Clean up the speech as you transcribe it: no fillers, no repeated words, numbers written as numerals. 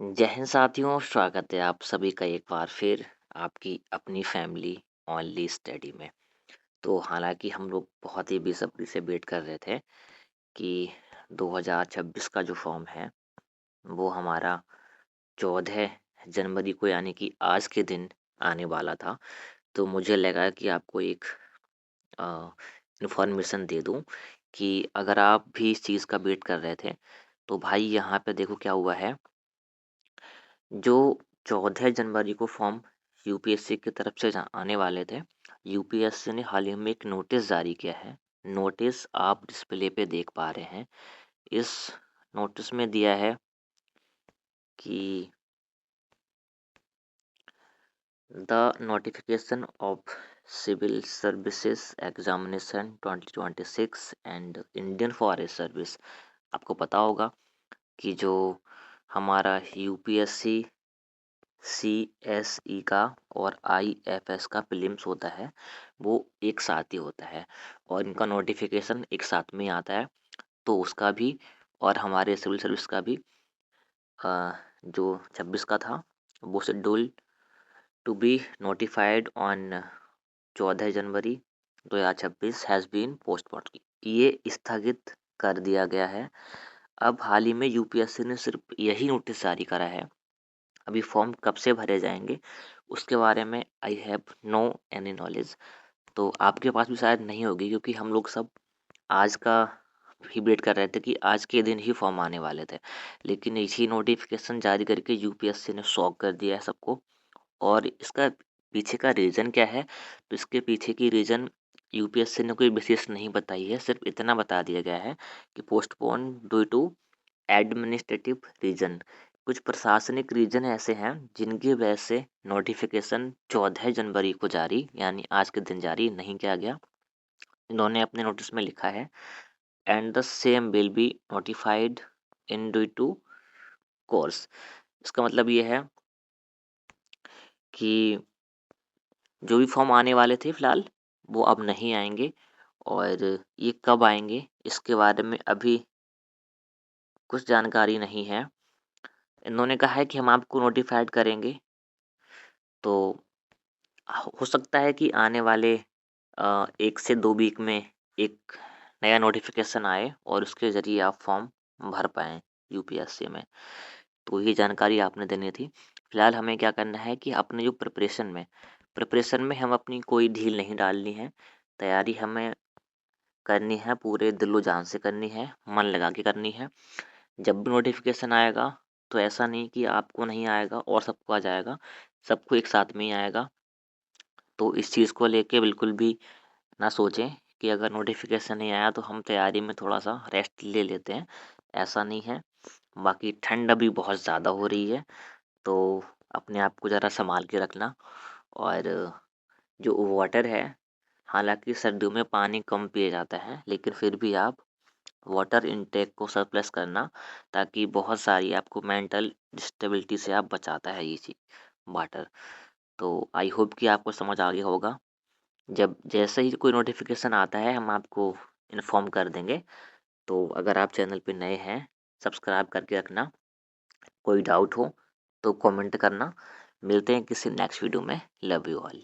जय हिंद साथियों, स्वागत है आप सभी का एक बार फिर आपकी अपनी फैमिली ओनली स्टडी में। तो हालांकि हम लोग बहुत ही बेसब्री से वेट कर रहे थे कि 2026 का जो फॉर्म है वो हमारा 14 जनवरी को यानी कि आज के दिन आने वाला था। तो मुझे लगा कि आपको एक इन्फॉर्मेशन दे दूं कि अगर आप भी इस चीज़ का वेट कर रहे थे तो भाई यहाँ पे देखो क्या हुआ है। जो 14 जनवरी को फॉर्म यूपीएससी की तरफ से आने वाले थे, यूपीएससी ने हाल ही में एक नोटिस जारी किया है। नोटिस आप डिस्प्ले पे देख पा रहे हैं। इस नोटिस में दिया है कि the notification of civil services examination 2026 and Indian forest service. आपको पता होगा कि जो हमारा यूपीएससी सीएसई का और आईएफएस का प्रीलिम्स होता है वो एक साथ ही होता है और इनका नोटिफिकेशन एक साथ में ही आता है। तो उसका भी और हमारे सिविल सर्विस का भी जो 26 का था वो schedule to be notified on 14 January 2026 has been postponed, ये स्थगित कर दिया गया है। अब हाल ही में यूपीएससी ने सिर्फ यही नोटिस जारी करा है। अभी फॉर्म कब से भरे जाएंगे उसके बारे में I have no any knowledge. तो आपके पास भी शायद नहीं होगी क्योंकि हम लोग सब आज का ही वेट कर रहे थे कि आज के दिन ही फॉर्म आने वाले थे, लेकिन इसी नोटिफिकेशन जारी करके यूपीएससी ने शॉक कर दिया है सबको। और इसका पीछे का रीज़न क्या है, तो इसके पीछे की रीज़न यूपीएससी ने कोई विशेष नहीं बताई है। सिर्फ इतना बता दिया गया है कि postpone due to administrative reason. कुछ प्रशासनिक रीजन ऐसे हैं जिनकी वजह से नोटिफिकेशन 14 जनवरी को जारी यानी आज के दिन जारी नहीं किया गया। इन्होंने अपने नोटिस में लिखा है and the same will be notified in due to course. इसका मतलब ये है कि जो भी फॉर्म आने वाले थे फिलहाल वो अब नहीं आएंगे और ये कब आएंगे इसके बारे में अभी कुछ जानकारी नहीं है। इन्होंने कहा है कि हम आपको नोटिफाइड करेंगे। तो हो सकता है कि आने वाले 1 से 2 वीक में एक नया नोटिफिकेशन आए और उसके ज़रिए आप फॉर्म भर पाएँ यूपीएससी में। तो ये जानकारी आपने देनी थी। फ़िलहाल हमें क्या करना है कि अपने जो प्रिपरेशन में हम अपनी कोई ढील नहीं डालनी है। तैयारी हमें करनी है, पूरे दिलो-जान से करनी है, मन लगा के करनी है। जब भी नोटिफिकेशन आएगा तो ऐसा नहीं कि आपको नहीं आएगा और सबको आ जाएगा, सबको एक साथ में ही आएगा। तो इस चीज़ को लेके बिल्कुल भी ना सोचें कि अगर नोटिफिकेशन नहीं आया तो हम तैयारी में थोड़ा सा रेस्ट ले लेते हैं, ऐसा नहीं है। बाकी ठंड अभी बहुत ज़्यादा हो रही है तो अपने आप को ज़रा संभाल के रखना। और जो वाटर है, हालांकि सर्दियों में पानी कम पिया जाता है लेकिन फिर भी आप वाटर इनटेक को सरप्लस करना, ताकि बहुत सारी आपको मेंटल डिस्टेबिलिटी से आप बचाता है ये चीज़ वाटर। तो आई होप कि आपको समझ आ गया होगा। जब जैसे ही कोई नोटिफिकेशन आता है हम आपको इन्फॉर्म कर देंगे। तो अगर आप चैनल पे नए हैं सब्सक्राइब करके रखना। कोई डाउट हो तो कमेंट करना। मिलते हैं किसी नेक्स्ट वीडियो में। Love you all.